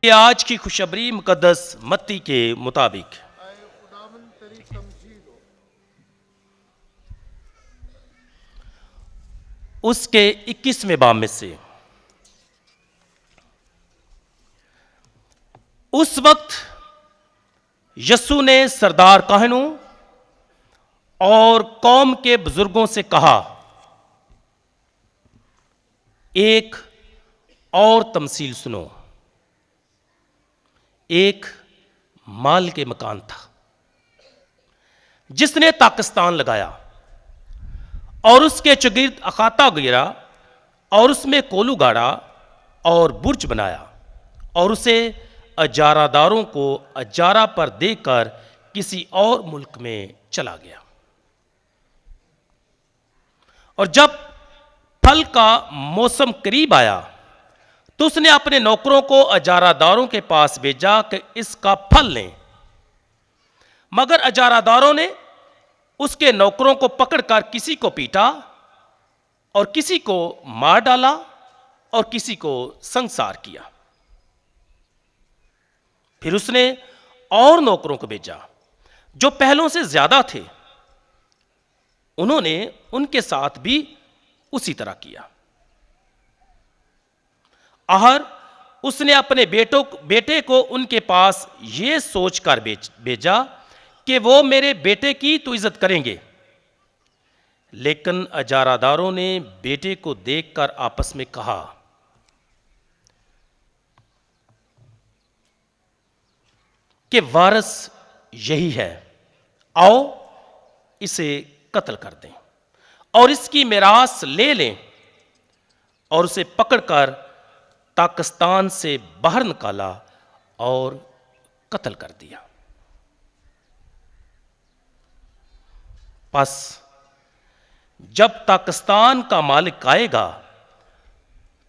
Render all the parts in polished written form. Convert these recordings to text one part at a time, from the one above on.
ये आज की खुशखबरी मुकद्दस मत्ती के मुताबिक उसके 21वें बाब में से। उस वक्त यीशु ने सरदार काहनों और कौम के बुजुर्गों से कहा, एक और तमसील सुनो। एक माल के मकान था जिसने ताकिस्तान लगाया और उसके चगिर्द अखाता गिरा और उसमें कोलू गाड़ा और बुर्ज बनाया और उसे अजारादारों को अजारा पर देकर किसी और मुल्क में चला गया। और जब फल का मौसम करीब आया तो उसने अपने नौकरों को अजारादारों के पास भेजा कि इसका फल लें। मगर अजारादारों ने उसके नौकरों को पकड़कर किसी को पीटा और किसी को मार डाला और किसी को संसार किया। फिर उसने और नौकरों को भेजा जो पहलों से ज्यादा थे। उन्होंने उनके साथ भी उसी तरह किया। आहर उसने अपने बेटे को उनके पास ये सोचकर भेजा कि वो मेरे बेटे की तो इज्जत करेंगे। लेकिन अजारादारों ने बेटे को देखकर आपस में कहा, कि वारिस यही है, आओ इसे कत्ल कर दें और इसकी मिरास ले लें। और उसे पकड़कर ताकिस्तान से बाहर निकाला और कत्ल कर दिया। बस जब ताकिस्तान का मालिक आएगा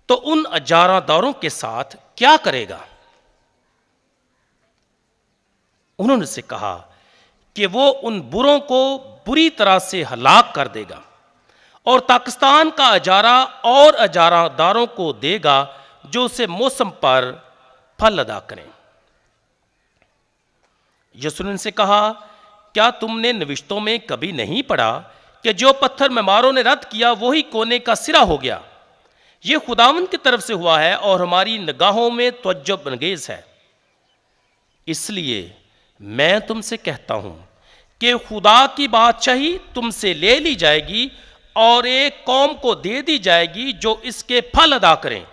तो उन अजारादारों के साथ क्या करेगा? उन्होंने से कहा कि वो उन बुरों को बुरी तरह से हलाक कर देगा और पाकिस्तान का अजारा और अजारादारों को देगा जो उसे मौसम पर फल अदा करें। यीशु ने उनसे कहा, क्या तुमने नविश्तों में कभी नहीं पढ़ा कि जो पत्थर मेमारों ने रद्द किया वही कोने का सिरा हो गया? यह खुदावंद की तरफ से हुआ है और हमारी निगाहों में तवज्जुब अंगेज है। इसलिए मैं तुमसे कहता हूं कि खुदा की बादशाही तुमसे ले ली जाएगी और एक कौम को दे दी जाएगी जो इसके फल अदा करें।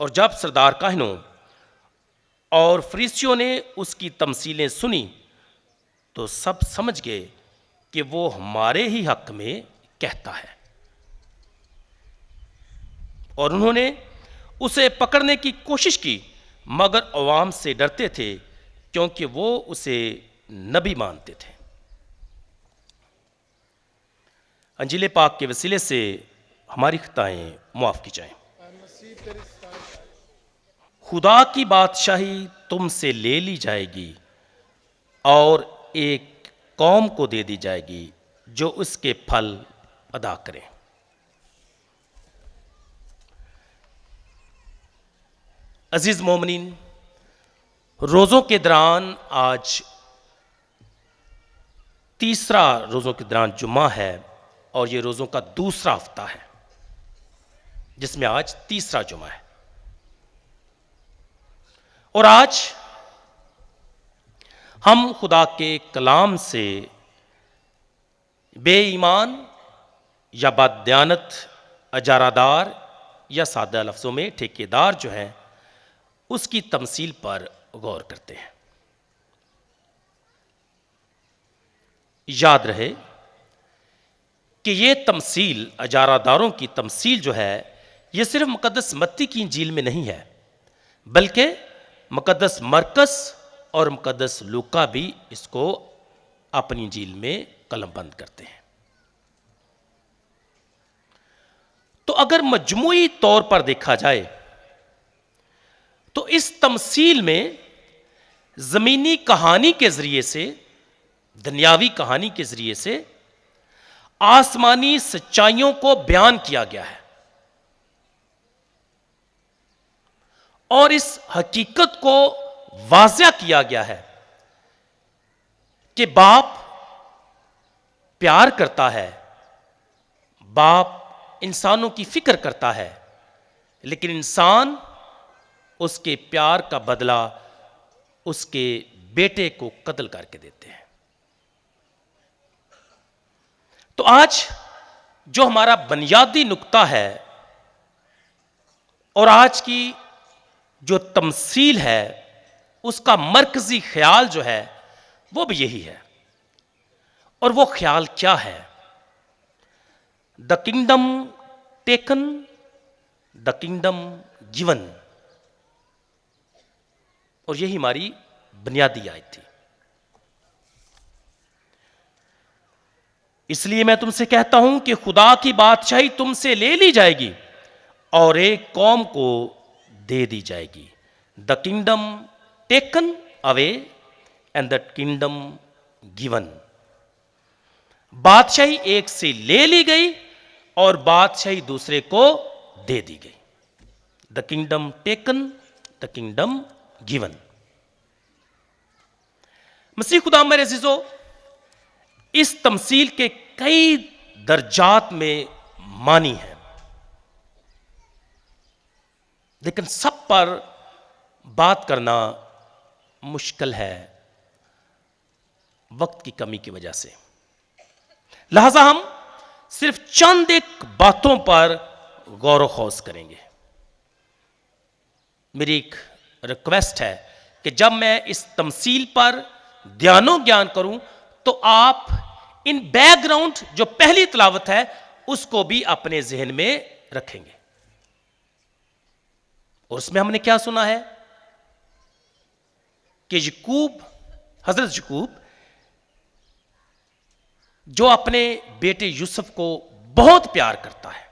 और जब सरदार काहनों और फरीसियों ने उसकी तमसीलें सुनी तो सब समझ गए कि वो हमारे ही हक में कहता है, और उन्होंने उसे पकड़ने की कोशिश की, मगर अवाम से डरते थे क्योंकि वो उसे नबी मानते थे। अंजील पाक के वसीले से हमारी खताएं मुआफ की जाएं। खुदा की बादशाही तुमसे ले ली जाएगी और एक कौम को दे दी जाएगी जो उसके फल अदा करें। अजीज मोमिनीन, रोज़ों के दौरान आज तीसरा रोज़ों के दौरान जुम्मा है और ये रोज़ों का दूसरा हफ्ता है जिसमें आज तीसरा जुम्मा है। और आज हम खुदा के कलाम से बेईमान या बददियानत, अजारादार या सादा लफ्ज़ों में ठेकेदार जो है उसकी तमसील पर गौर करते हैं। याद रहे कि ये तमसील, अजारादारों की तमसील जो है, ये सिर्फ मुकद्दस मत्ती की इंजील में नहीं है, बल्कि मुकद्दस मरकस और मुकद्दस लूका भी इसको अपनी इंजील में कलमबंद करते हैं। तो अगर मजमूई तौर पर देखा जाए तो इस तमसील में जमीनी कहानी के जरिए से, दुनियावी कहानी के जरिए से आसमानी सच्चाइयों को बयान किया गया है और इस हकीकत को वाज़िया किया गया है कि बाप प्यार करता है, बाप इंसानों की फिक्र करता है, लेकिन इंसान उसके प्यार का बदला उसके बेटे को कत्ल करके देते हैं। तो आज जो हमारा बुनियादी नुक्ता है और आज की जो तमसील है, उसका मरकजी ख्याल जो है वो भी यही है। और वो ख्याल क्या है? The kingdom taken, the kingdom given. और यही हमारी बुनियादी आयत थी। इसलिए मैं तुमसे कहता हूं कि खुदा की बादशाही तुमसे ले ली जाएगी और एक कौम को दे दी जाएगी। The kingdom taken away and the kingdom given. बादशाही एक से ले ली गई और बादशाही दूसरे को दे दी गई। The kingdom taken, the kingdom given. मसीह खुदा मेरे अज़ीज़ों, इस तमसील के कई दर्जात में मानी है, लेकिन सब पर बात करना मुश्किल है वक्त की कमी की वजह से। लिहाजा हम सिर्फ चंद एक बातों पर गौर खौज करेंगे। मेरी एक रिक्वेस्ट है कि जब मैं इस तमसील पर ध्यानो ज्ञान करूं तो आप इन बैकग्राउंड जो पहली तिलावत है उसको भी अपने जहन में रखेंगे। और उसमें हमने क्या सुना है कि यकूब, हजरत यकूब जो अपने बेटे यूसुफ को बहुत प्यार करता है,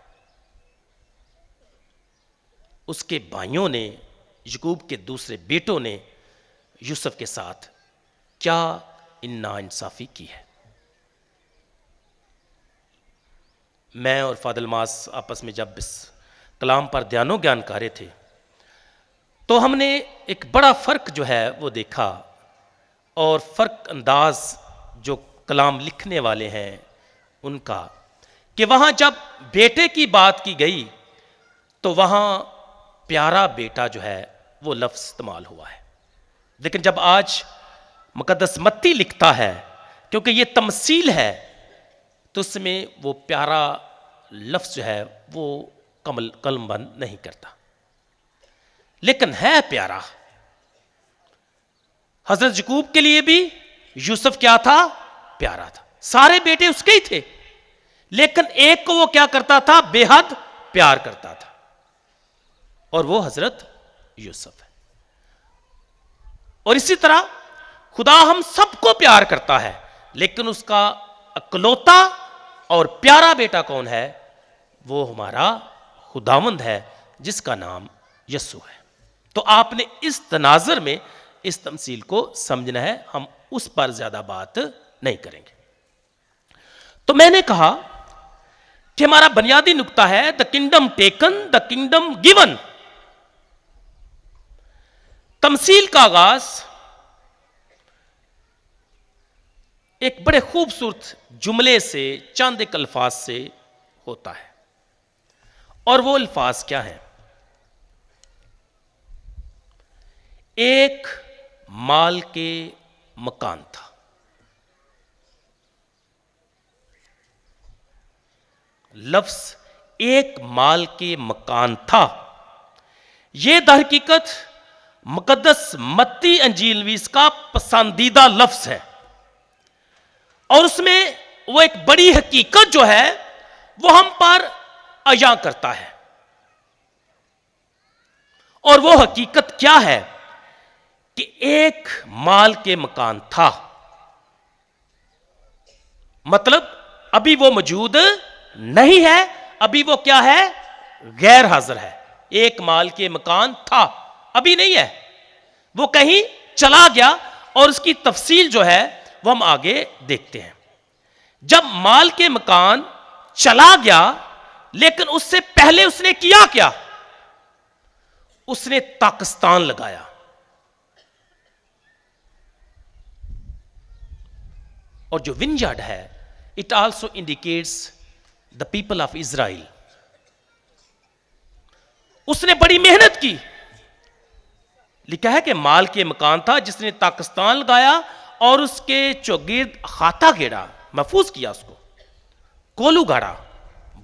उसके भाइयों ने, यकूब के दूसरे बेटों ने यूसुफ के साथ क्या नाइंसाफी की है। मैं और फादल मास आपस में जब इस कलाम पर ध्यानो ज्ञान कर रहे थे तो हमने एक बड़ा फ़र्क जो है वो देखा, और फ़र्क अंदाज जो कलाम लिखने वाले हैं उनका, कि वहाँ जब बेटे की बात की गई तो वहाँ प्यारा बेटा जो है वो लफ्ज़ इस्तेमाल हुआ है। लेकिन जब आज मुक़द्दस मत्ती लिखता है, क्योंकि ये तमसील है, तो उसमें वो प्यारा लफ्ज़ जो है वो कलमबंद नहीं करता, लेकिन है प्यारा। हजरत यकूब के लिए भी यूसुफ क्या था? प्यारा था। सारे बेटे उसके ही थे, लेकिन एक को वो क्या करता था? बेहद प्यार करता था, और वो हजरत यूसुफ है। और इसी तरह खुदा हम सबको प्यार करता है, लेकिन उसका अकलौता और प्यारा बेटा कौन है? वो हमारा खुदावंद है, जिसका नाम यस्सु है। तो आपने इस तनाज़र में इस तमसील को समझना है, हम उस पर ज्यादा बात नहीं करेंगे। तो मैंने कहा कि हमारा बुनियादी नुक्ता है the kingdom taken, the kingdom given. तमसील का आगाज एक बड़े खूबसूरत जुमले से, चंद एक अल्फाज से होता है, और वो अल्फाज क्या है? एक माल के मकान था। लफ्ज एक माल के मकान था, यह दरहकीकत मुकद्दस मत्ती अंजीलवीस का पसंदीदा लफ्ज है, और उसमें वो एक बड़ी हकीकत जो है वो हम पर अया करता है। और वो हकीकत क्या है कि एक माल के मकान था, मतलब अभी वो मौजूद नहीं है, अभी वो क्या है? गैर हाजिर है। एक माल के मकान था, अभी नहीं है, वो कहीं चला गया, और उसकी तफसील जो है वो हम आगे देखते हैं। जब माल के मकान चला गया, लेकिन उससे पहले उसने किया क्या? उसने ताकिस्तान लगाया। और जो विनयार्ड है, it also indicates the people of Israel. उसने बड़ी मेहनत की। लिखा है कि माल के मकान था जिसने ताकिस्तान लगाया और उसके चौगिर्द खाता गेड़ा, महफूज किया, उसको कोलू गाड़ा,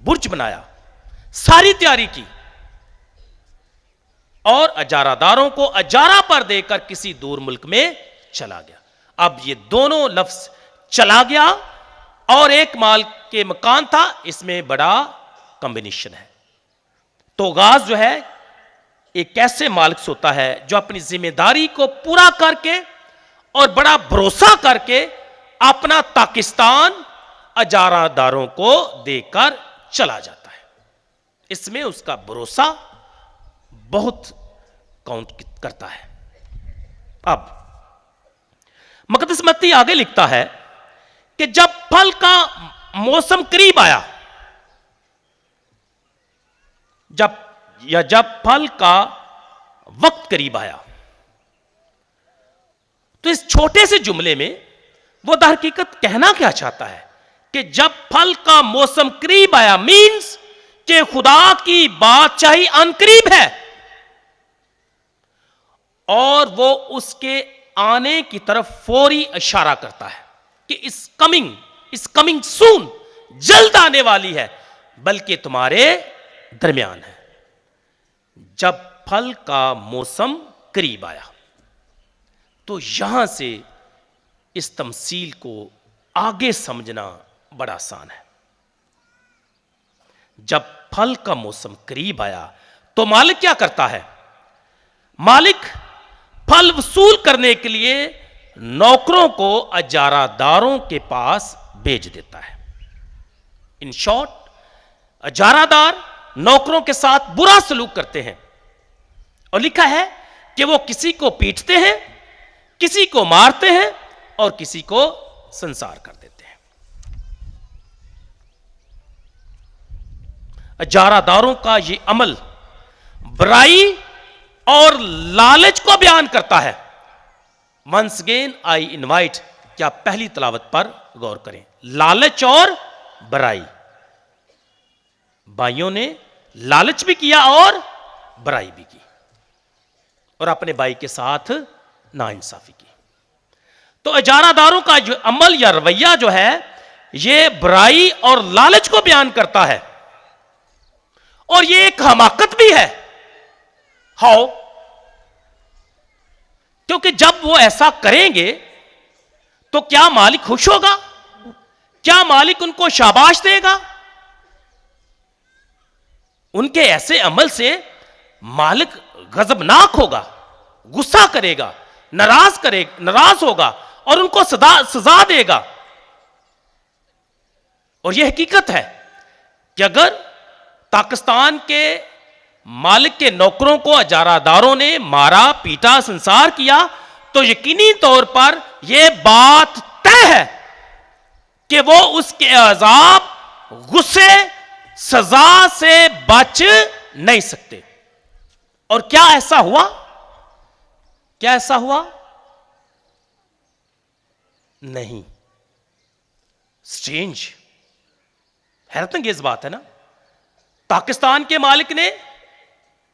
बुर्ज बनाया, सारी तैयारी की और अजारादारों को अजारा पर देकर किसी दूर मुल्क में चला गया। अब ये दोनों लफ्ज चला गया और एक माल के मकान था, इसमें बड़ा कॉम्बिनेशन है। तो गाज जो है एक ऐसे मालिक होता है जो अपनी जिम्मेदारी को पूरा करके और बड़ा भरोसा करके अपना पाकिस्तान अजारादारों को देकर चला जाता है। इसमें उसका भरोसा बहुत काउंट करता है। अब मुक़द्दस मत्ती आगे लिखता है कि जब फल का मौसम करीब आया, जब फल का वक्त करीब आया, तो इस छोटे से जुमले में वो दरहकीकत कहना क्या चाहता है कि जब फल का मौसम करीब आया मीन्स कि खुदा की बादशाही अनकरीब है और वो उसके आने की तरफ फौरी इशारा करता है कि इस कमिंग सून, जल्द आने वाली है, बल्कि तुम्हारे दरमियान है। जब फल का मौसम करीब आया, तो यहां से इस तमसील को आगे समझना बड़ा आसान है। जब फल का मौसम करीब आया तो मालिक क्या करता है? मालिक फल वसूल करने के लिए नौकरों को अजारादारों के पास भेज देता है। इन शॉर्ट, अजारादार नौकरों के साथ बुरा सलूक करते हैं और लिखा है कि वो किसी को पीटते हैं, किसी को मारते हैं और किसी को संसार कर देते हैं। अजारादारों का ये अमल बुराई और लालच को बयान करता है। वंस अगेन आई इनवाइट, क्या पहली तलावत पर गौर करें। लालच और बुराई, भाइयों ने लालच भी किया और बुराई भी की और अपने भाई के साथ नाइंसाफी की। तो अजारादारों का जो अमल या रवैया जो है, यह बुराई और लालच को बयान करता है और यह एक हमाकत भी है। हाउ? क्योंकि जब वो ऐसा करेंगे तो क्या मालिक खुश होगा? क्या मालिक उनको शाबाश देगा? उनके ऐसे अमल से मालिक गजबनाक होगा, गुस्सा करेगा, नाराज होगा और उनको सजा देगा। और यह हकीकत है कि अगर पाकिस्तान के मालिक के नौकरों को अजारादारों ने मारा, पीटा, संसार किया, तो यकीनी तौर पर यह बात तय है कि वो उसके अजाब, गुस्से, सजा से बच नहीं सकते। और क्या ऐसा हुआ? क्या ऐसा हुआ? नहीं। स्ट्रेंज, हैरतअंगेज बात है ना। पाकिस्तान के मालिक ने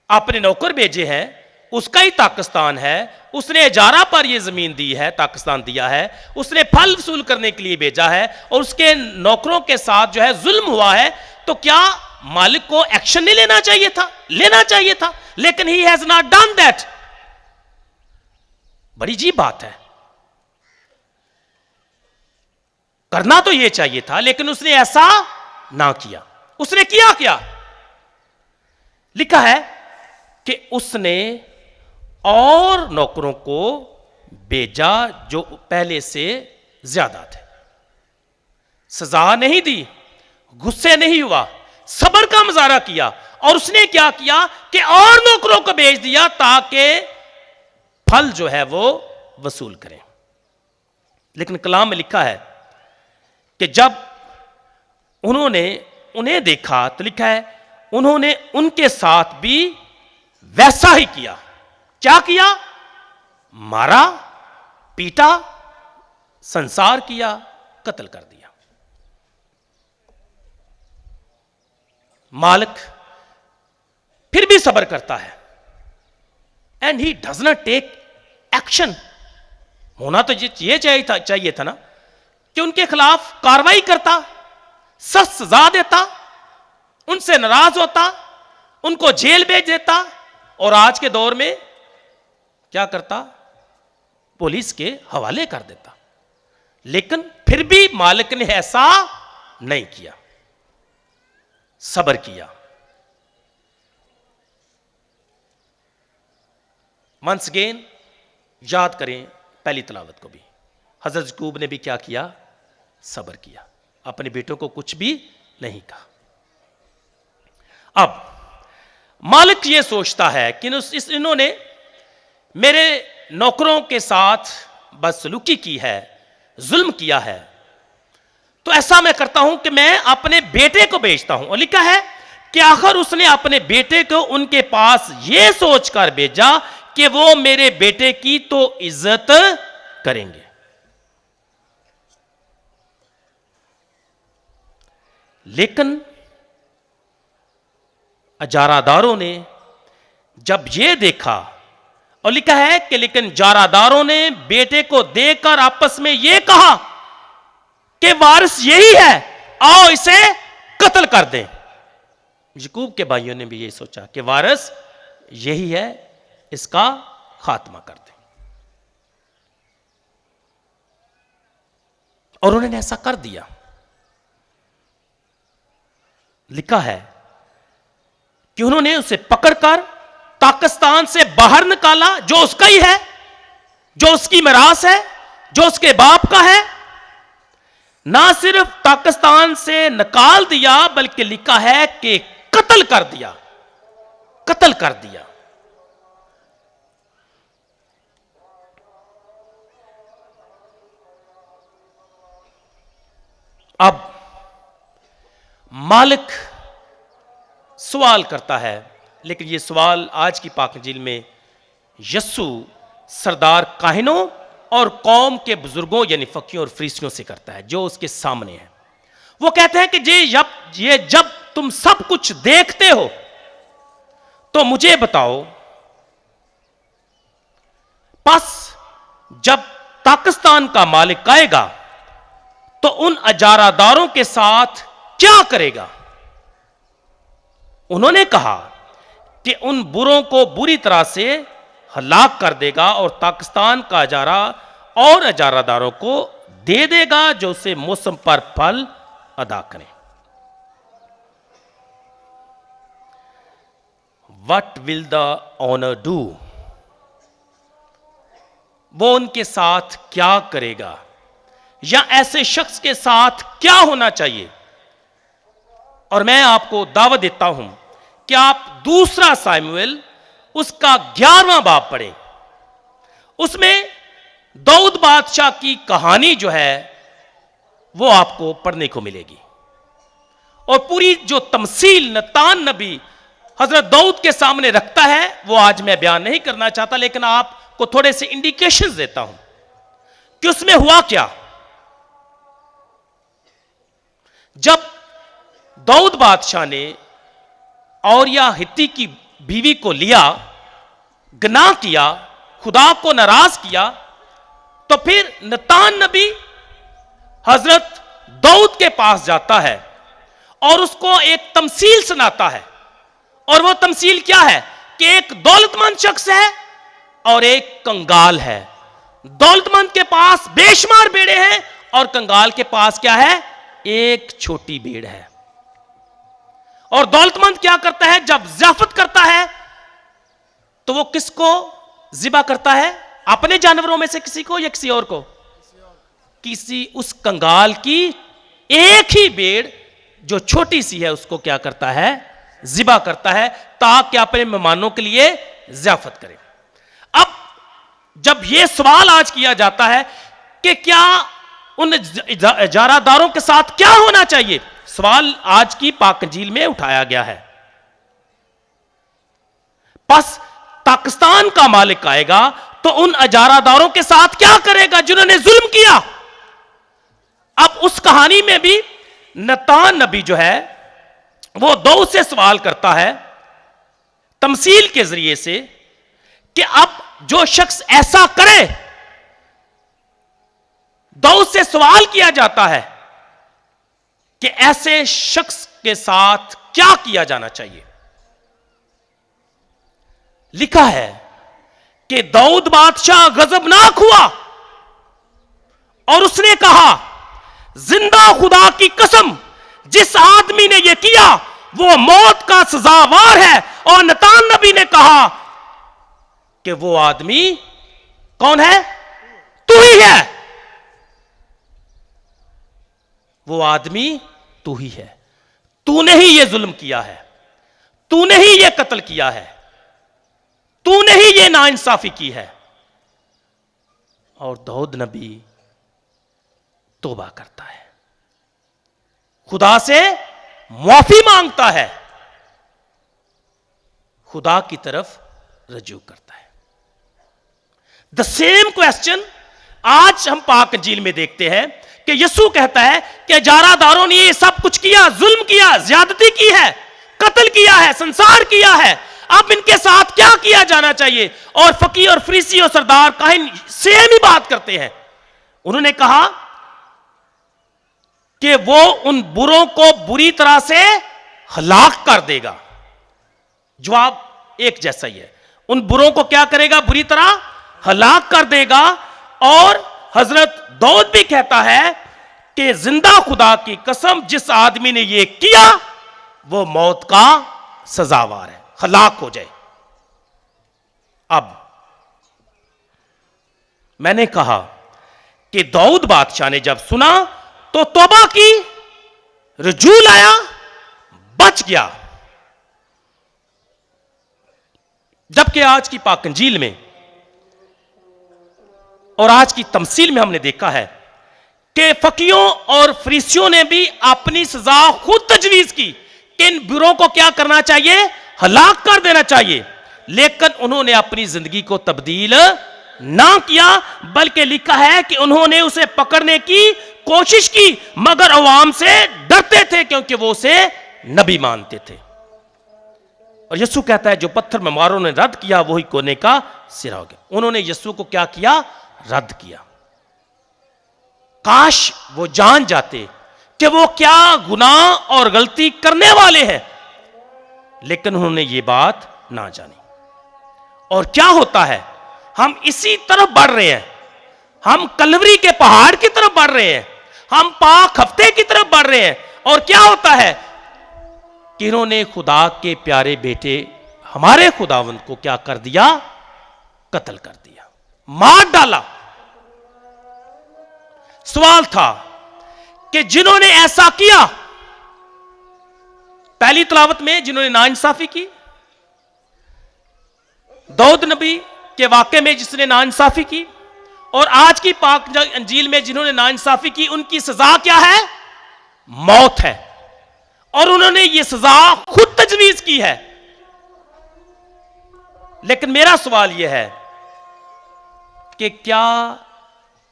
अपने नौकर भेजे हैं, उसका ही पाकिस्तान है, उसने इजारा पर यह जमीन दी है, पाकिस्तान दिया है, उसने फल वसूल करने के लिए भेजा है और उसके नौकरों के साथ जो है जुल्म हुआ है। तो क्या मालिक को एक्शन नहीं लेना चाहिए था? लेना चाहिए था, लेकिन he has not done that. बड़ी अजीब बात है। करना तो यह चाहिए था, लेकिन उसने ऐसा ना किया। उसने किया क्या? लिखा है कि उसने और नौकरों को भेजा जो पहले से ज्यादा थे। सजा नहीं दी, गुस्से नहीं हुआ, सब्र का मुजाहरा किया। और उसने क्या किया कि और नौकरों को भेज दिया ताकि फल जो है वो वसूल करें। लेकिन कलाम में लिखा है कि जब उन्होंने उन्हें देखा तो लिखा है उन्होंने उनके साथ भी वैसा ही किया। क्या किया? मारा, पीटा, संसार किया, कत्ल कर दिया। मालिक फिर भी सब्र करता है, and he does not take action. होना तो ये चाहिए था ना कि उनके खिलाफ कार्रवाई करता, सख्त सजा देता, उनसे नाराज होता, उनको जेल भेज देता, और आज के दौर में क्या करता? पुलिस के हवाले कर देता। लेकिन फिर भी मालिक ने ऐसा नहीं किया, सब्र किया। वंस अगेन याद करें पहली तिलावत को भी, हजरत यकूब ने भी क्या किया? सब्र किया, अपने बेटों को कुछ भी नहीं कहा। अब मालिक ये सोचता है कि इन्होंने मेरे नौकरों के साथ बदसलूकी की है, जुल्म किया है, तो ऐसा मैं करता हूं कि मैं अपने बेटे को भेजता हूं। और लिखा है कि आखिर उसने अपने बेटे को उनके पास यह सोचकर भेजा कि वो मेरे बेटे की तो इज्जत करेंगे। लेकिन अजारादारों ने जब यह देखा, और लिखा है कि लेकिन जारादारों ने बेटे को देखकर आपस में यह कहा कि वारिस यही है, आओ इसे कत्ल कर दें। यकूब के भाइयों ने भी यही सोचा कि वारिस यही है, इसका खात्मा कर दें, और उन्होंने ऐसा कर दिया। लिखा है कि उन्होंने उसे पकड़कर पाकिस्तान से बाहर निकाला, जो उसका ही है, जो उसकी मिरास है, जो उसके बाप का है। ना सिर्फ पाकिस्तान से निकाल दिया, बल्कि लिखा है कि कत्ल कर दिया, कत्ल कर दिया। अब मालिक सवाल करता है, लेकिन यह सवाल आज की पाक इंजील में यस्सु सरदार काहिनों और कौम के बुजुर्गों यानी फकीयों और फरीसियों से करता है, जो उसके सामने है। वो कहते हैं कि जब तुम सब कुछ देखते हो तो मुझे बताओ, बस जब पाकिस्तान का मालिक आएगा तो उन अजारादारों के साथ क्या करेगा? उन्होंने कहा कि उन बुरों को बुरी तरह से हलाक कर देगा और पाकिस्तान का अजारा और अजारादारों को दे देगा, जो उसे मौसम पर फल अदा करें। What will the owner do? वो उनके साथ क्या करेगा, या ऐसे शख्स के साथ क्या होना चाहिए? और मैं आपको दावत देता हूं कि आप दूसरा सामुएल उसका 11वां बाब पढ़ें। उसमें दाऊद बादशाह की कहानी जो है वो आपको पढ़ने को मिलेगी, और पूरी जो तमसील नतान नबी हजरत दाऊद के सामने रखता है वो आज मैं बयान नहीं करना चाहता, लेकिन आपको थोड़े से इंडिकेशंस देता हूं कि उसमें हुआ क्या। जब दाऊद बादशाह ने औरिया हित्ती की बीवी को लिया, गुनाह किया, खुदा को नाराज किया, तो फिर नतान नबी हजरत दाऊद के पास जाता है और उसको एक तमसील सुनाता है। और वो तमसील क्या है कि एक दौलतमंद शख्स है और एक कंगाल है। दौलतमंद के पास बेशुमार भेड़ें हैं और कंगाल के पास क्या है? एक छोटी भेड़ है। और दौलतमंद क्या करता है? जब ज़ियाफत करता है तो वो किसको ज़िबा करता है? अपने जानवरों में से किसी को या किसी और को? किसी उस कंगाल की एक ही भेड़ जो छोटी सी है उसको क्या करता है? ज़िबा करता है, ताकि अपने मेहमानों के लिए ज़ियाफत करे। अब जब यह सवाल आज किया जाता है कि क्या उन इजारादारों के साथ क्या होना चाहिए, सवाल आज की पाक इंजील में उठाया गया है। बस पाकिस्तान का मालिक आएगा तो उन इजारादारों के साथ क्या करेगा जिन्होंने जुल्म किया। अब उस कहानी में भी नतान नबी जो है वो दाऊद से सवाल करता है तमसील के जरिए से कि अब जो शख्स ऐसा करे, दाऊद से सवाल किया जाता है कि ऐसे शख्स के साथ क्या किया जाना चाहिए। लिखा है कि दाऊद बादशाह गजबनाक हुआ और उसने कहा, जिंदा खुदा की कसम, जिस आदमी ने यह किया वो मौत का सजावार है। और नतान नबी ने कहा कि वो आदमी कौन है? तू ही है। वो आदमी तू ही है। तूने ही ये जुल्म किया है, तूने ही ये कत्ल किया है, तूने ही ये नाइंसाफी की है। और दाऊद नबी तौबा करता है, खुदा से माफी मांगता है, खुदा की तरफ रजू करता है। द सेम क्वेश्चन आज हम पाक अंजील में देखते हैं कि यीशु कहता है कि इजारादारों ने ये सब कुछ किया, जुल्म किया, ज्यादती की है, कत्ल किया है, संसार किया है, अब इनके साथ क्या किया जाना चाहिए। और फकीह और फरीसी और सरदार काहिन सेम ही बात करते हैं। उन्होंने कहा कि वो उन बुरों को बुरी तरह से हलाक कर देगा। जवाब एक जैसा ही है, उन बुरों को क्या करेगा? बुरी तरह हलाक कर देगा। और हजरत दाऊद भी कहता है कि जिंदा खुदा की कसम, जिस आदमी ने यह किया वो मौत का सजावार है, हलाक हो जाए। अब मैंने कहा कि दाऊद बादशाह ने जब सुना तो तौबा की, रुजू लाया, बच गया। जबकि आज की पाक अंजील में और आज की तमसील में हमने देखा है कि फकीहों और फरीसियों ने भी अपनी सजा खुद तजवीज की कि इन बुरों को क्या करना चाहिए? हलाक कर देना चाहिए। लेकिन उन्होंने अपनी जिंदगी को तब्दील ना किया, बल्कि लिखा है कि उन्होंने उसे पकड़ने की कोशिश की, मगर अवाम से डरते थे क्योंकि वो उसे नबी मानते थे। और यीशु कहता है जो पत्थर में मारो ने रद्द किया वही कोने का सिरा हो गया। उन्होंने यीशु को क्या किया? रद्द किया। काश वो जान जाते कि वो क्या गुनाह और गलती करने वाले हैं, लेकिन उन्होंने ये बात ना जानी। और क्या होता है? हम इसी तरफ बढ़ रहे हैं, हम कलवरी के पहाड़ की तरफ बढ़ रहे हैं, हम पाक हफ्ते की तरफ बढ़ रहे हैं। और क्या होता है कि इन्होंने खुदा के प्यारे बेटे हमारे खुदावंद को क्या कर दिया? कत्ल कर दिया, मार डाला। सवाल था कि जिन्होंने ऐसा किया, पहली तलावत में जिन्होंने नाइंसाफी की, दाऊद नबी के वाक़े में जिसने नाइंसाफी की, और आज की पाक अंजील में जिन्होंने नाइंसाफी की, उनकी सजा क्या है? मौत है। और उन्होंने ये सजा खुद तजवीज की है। लेकिन मेरा सवाल यह है कि क्या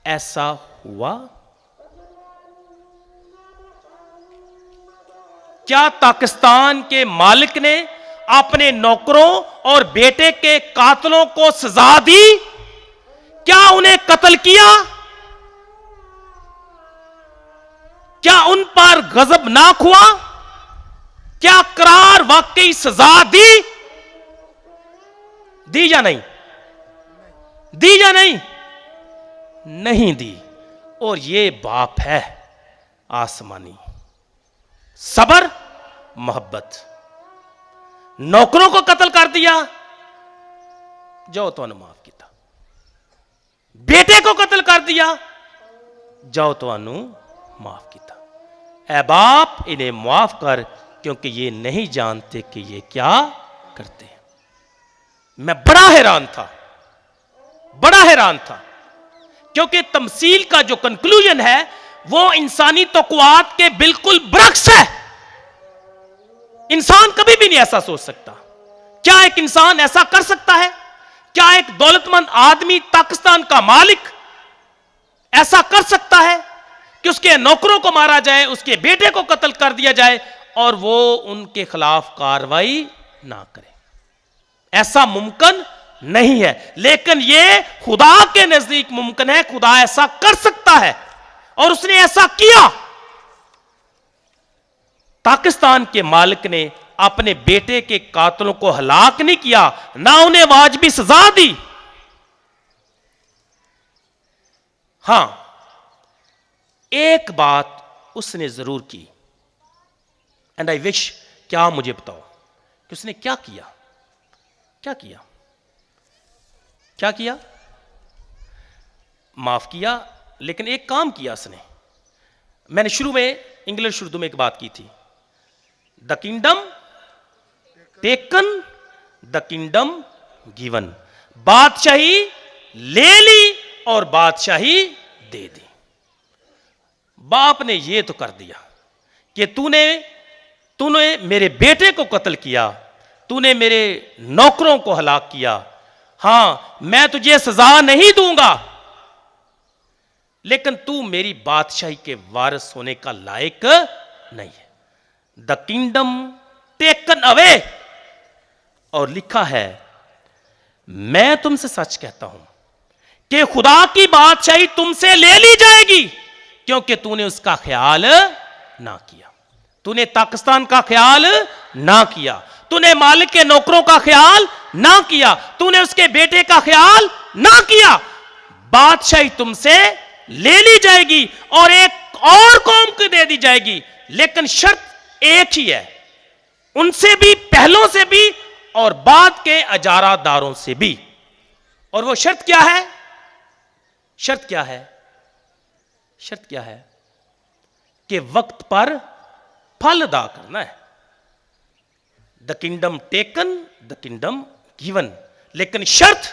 ऐसा हुआ? क्या पाकिस्तान के मालिक ने अपने नौकरों और बेटे के कातलों को सजा दी? क्या उन्हें कत्ल किया? क्या उन पर गजबनाक हुआ? क्या करार वाकई सजा दी? दी या नहीं? दी या नहीं? नहीं दी। और ये बाप है आसमानी, सबर, मोहब्बत। नौकरों को कत्ल कर दिया, जाओ तो माफ किया। बेटे को कत्ल कर दिया, जाओ तो माफ किया। ऐ बाप इन्हें माफ कर, क्योंकि ये नहीं जानते कि ये क्या करते हैं। मैं बड़ा हैरान था, बड़ा हैरान था, क्योंकि तमसील का जो कंक्लूजन है वो इंसानी तौक़ुआत के बिल्कुल बरक्स है। इंसान कभी भी नहीं ऐसा सोच सकता क्या एक इंसान ऐसा कर सकता है? क्या एक दौलतमंद आदमी, पाकिस्तान का मालिक, ऐसा कर सकता है कि उसके नौकरों को मारा जाए, उसके बेटे को कत्ल कर दिया जाए और वो उनके खिलाफ कार्रवाई ना करे? ऐसा मुमकिन नहीं है, लेकिन यह खुदा के नजदीक मुमकिन है। खुदा ऐसा कर सकता है और उसने ऐसा किया। पाकिस्तान के मालिक ने अपने बेटे के कातलों को हलाक नहीं किया, ना उन्हें वाजिबी सजा दी। हां, एक बात उसने जरूर की, एंड आई विश, क्या मुझे बताओ कि उसने क्या किया? क्या किया? क्या किया? माफ किया, लेकिन एक काम किया उसने। मैंने शुरू में इंग्लिश उर्दू में एक बात की थी, the kingdom taken, the kingdom given. बादशाही ले ली और बादशाही दे दी। बाप ने यह तो कर दिया कि तूने मेरे बेटे को कत्ल किया, तूने मेरे नौकरों को हलाक किया। हां, मैं तुझे सजा नहीं दूंगा, लेकिन तू मेरी बादशाही के वारिस होने का लायक नहीं है। The kingdom taken away. और लिखा है, मैं तुमसे सच कहता हूं कि खुदा की बादशाही तुमसे ले ली जाएगी, क्योंकि तूने उसका ख्याल ना किया। तूने पाकिस्तान का ख्याल ना किया, तूने मालिक के नौकरों का ख्याल ना किया, तूने उसके बेटे का ख्याल ना किया। बादशाही तुमसे ले ली जाएगी और एक और कौम को दे दी जाएगी, लेकिन शर्त एक ही है, उनसे भी, पहलों से भी और बाद के अजारादारों से भी। और वो शर्त क्या है? शर्त क्या है? शर्त क्या है? कि वक्त पर फल अदा करना है। The kingdom taken, the kingdom given. लेकिन शर्त,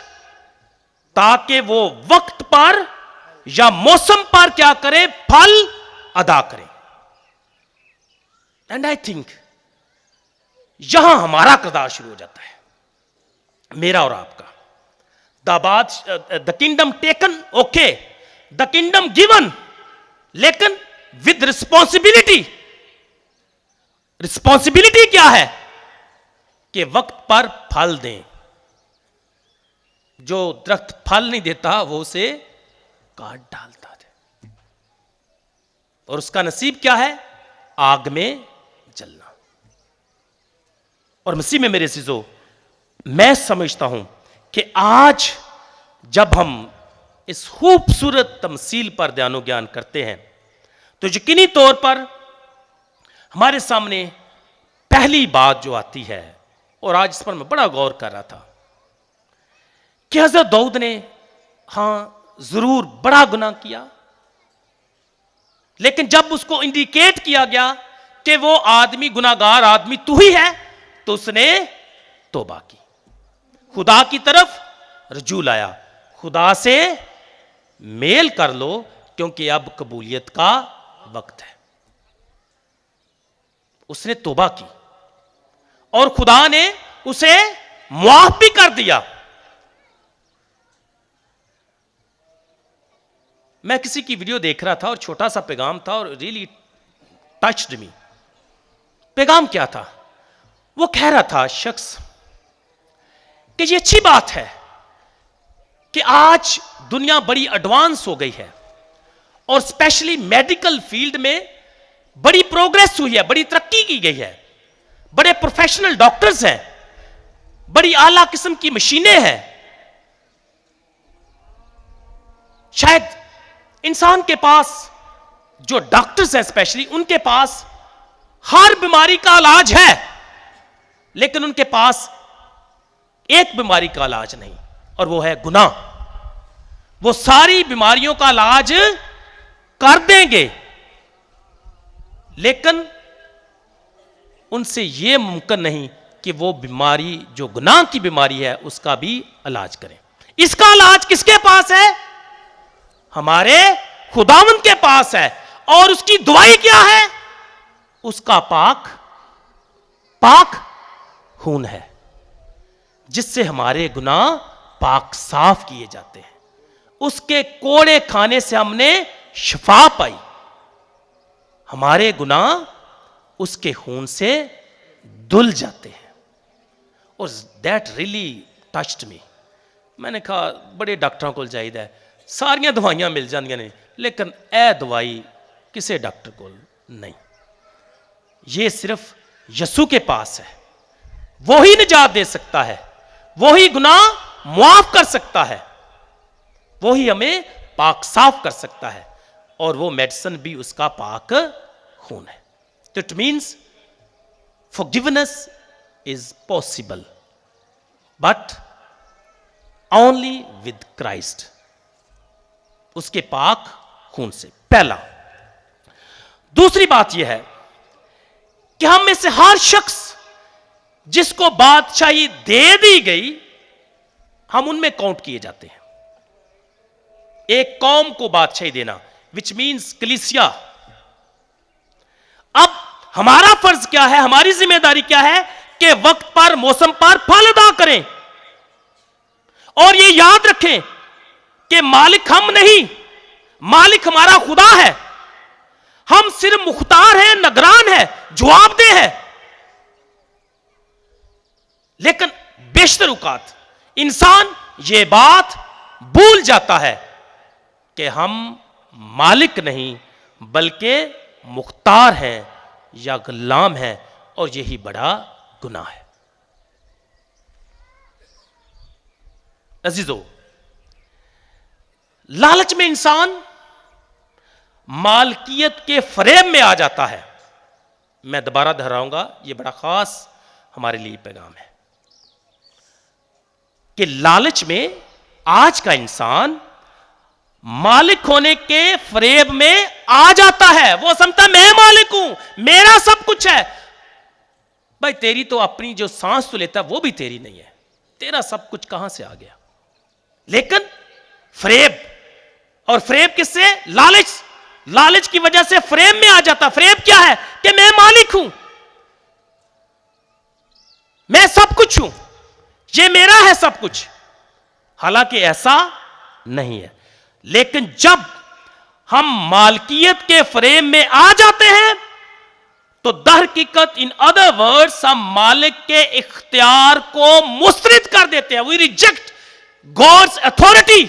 ताकि वो वक्त पर या मौसम पर क्या करे? फल अदा करे। एंड आई थिंक यहां हमारा किरदार शुरू हो जाता है, मेरा और आपका। The kingdom taken, okay, the kingdom given, लेकिन विद रिस्पॉन्सिबिलिटी। रिस्पॉन्सिबिलिटी क्या है? कि वक्त पर फल दें। जो दरख्त फल नहीं देता वो उसे काट डालता है, और उसका नसीब क्या है? आग में जलना। और मसीह में मेरे अज़ीज़ों, मैं समझता हूं कि आज जब हम इस खूबसूरत तमसील पर ध्यानो ज्ञान करते हैं, तो यकीनी तौर पर हमारे सामने पहली बात जो आती है, और आज इस पर मैं बड़ा गौर कर रहा था, कि हज़रत दाऊद ने हां जरूर बड़ा गुनाह किया, लेकिन जब उसको इंडिकेट किया गया कि वो आदमी, गुनाहगार आदमी तू ही है, तो उसने तौबा की, खुदा की तरफ रजू लाया। खुदा से मेल कर लो, क्योंकि अब कबूलियत का वक्त है। उसने तौबा की और खुदा ने उसे मुआफ भी कर दिया। मैं किसी की वीडियो देख रहा था और छोटा सा पैगाम था और रियली टच्ड मी। पैगाम क्या था? वो कह रहा था शख्स कि ये अच्छी बात है कि आज दुनिया बड़ी एडवांस हो गई है और स्पेशली मेडिकल फील्ड में बड़ी प्रोग्रेस हुई है, बड़ी तरक्की की गई है, बड़े प्रोफेशनल डॉक्टर्स हैं, बड़ी आला किस्म की मशीनें हैं। शायद इंसान के पास, जो डॉक्टर्स हैं स्पेशली, उनके पास हर बीमारी का इलाज है, लेकिन उनके पास एक बीमारी का इलाज नहीं, और वो है गुनाह। वो सारी बीमारियों का इलाज कर देंगे, लेकिन उनसे यह मुमकिन नहीं कि वो बीमारी, जो गुनाह की बीमारी है, उसका भी इलाज करें। इसका इलाज किसके पास है? हमारे खुदावंद के पास है। और उसकी दुआई क्या है? उसका पाक खून है। जिससे हमारे गुनाह पाक साफ किए जाते हैं। उसके कोड़े खाने से हमने शिफा पाई। हमारे गुनाह उसके खून से धुल जाते हैं। और दैट रियली टच्ड मी। मैंने कहा बड़े डॉक्टरों को जाइदा है, सारियां दवाइयां मिल जांदियां ने, लेकिन ए दवाई किसी डॉक्टर को नहीं। ये सिर्फ यसू के पास है। वो ही निजात दे सकता है, वो ही गुनाह मुआफ कर सकता है, वो ही हमें पाक साफ कर सकता है। और वो मेडिसिन भी उसका पाक खून है। तो it means forgiveness is possible but only with Christ, उसके पाक खून से। पहला। दूसरी बात यह है कि हम में से हर शख्स जिसको बादशाही दे दी गई, हम उनमें काउंट किए जाते हैं। एक कौम को बादशाही देना विच मीन्स कलीसिया। अब हमारा फर्ज क्या है, हमारी जिम्मेदारी क्या है कि वक्त पर, मौसम पर फल अदा करें। और यह याद रखें कि मालिक हम नहीं, मालिक हमारा खुदा है। हम सिर्फ मुख्तार हैं, निगरान है, जवाबदेह है। लेकिन बेशतर औकात इंसान ये बात भूल जाता है कि हम मालिक नहीं बल्कि मुख्तार हैं या गुलाम है। और यही बड़ा गुनाह है। अजीजों, लालच में इंसान मालकियत के फरेब में आ जाता है। मैं दोबारा दोहराऊंगा, यह बड़ा खास हमारे लिए पैगाम है कि लालच में आज का इंसान मालिक होने के फरेब में आ जाता है। वो समझता मैं मालिक हूं, मेरा सब कुछ है। भाई तेरी तो अपनी जो सांस तो लेता वो भी तेरी नहीं है, तेरा सब कुछ कहां से आ गया। लेकिन फरेब, और फरेब किससे? लालच। लालच की वजह से फरेब में आ जाता। फरेब क्या है कि मैं मालिक हूं, मैं सब कुछ हूं, ये मेरा है सब कुछ। हालांकि ऐसा नहीं है। लेकिन जब हम मालकियत के फ्रेम में आ जाते हैं तो दरहकीकत, इन अदर वर्ड्स, हम मालिक के इख्तियार को मुस्तरद कर देते हैं। We reject God's authority.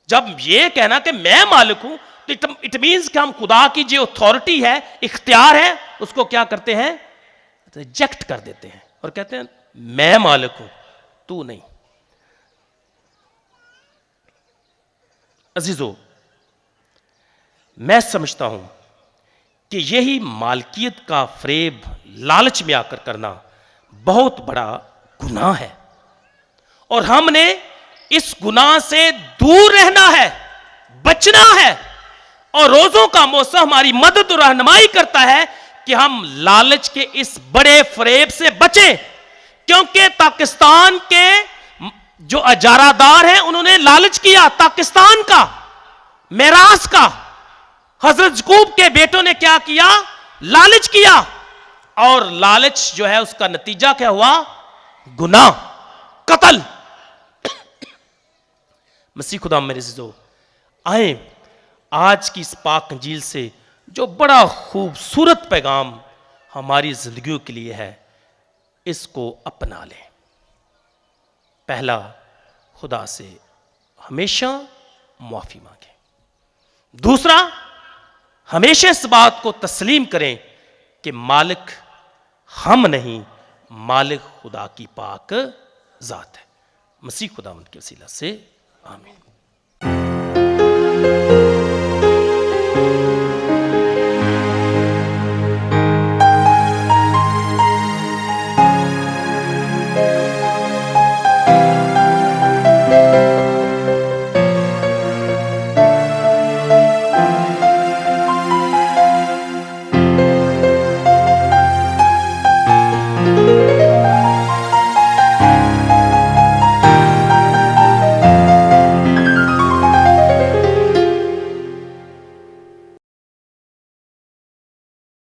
जब यह कहना कि मैं मालिक हूं तो इट मीन्स कि हम खुदा की जो अथॉरिटी है, इख्तियार है, उसको क्या करते हैं? रिजेक्ट कर देते हैं और कहते हैं मैं मालिक हूं, तू नहीं। अजीजों, मैं समझता हूं कि यही मालकियत का फरेब लालच में आकर करना बहुत बड़ा गुनाह है और हमने इस गुनाह से दूर रहना है, बचना है। और रोजों का मौसम हमारी मदद और रहनुमाई करता है कि हम लालच के इस बड़े फरेब से बचें, क्योंकि पाकिस्तान के जो अजारादार हैं उन्होंने लालच किया, पाकिस्तान का, मेरास का। हजरत यकूब के बेटों ने क्या किया? लालच किया। और लालच जो है उसका नतीजा क्या हुआ? गुनाह, कत्ल। मसीह खुदा मेरे अज़ीज़ों, आए आज की इस पाक अंजील से जो बड़ा खूबसूरत पैगाम हमारी जिंदगियों के लिए है, इसको अपना लें। पहला, खुदा से हमेशा माफी मांगे। दूसरा, हमेशा इस बात को तस्लीम करें कि मालिक हम नहीं, मालिक खुदा की पाक जात है। मसीह खुदा उनके वसीला से आमीन।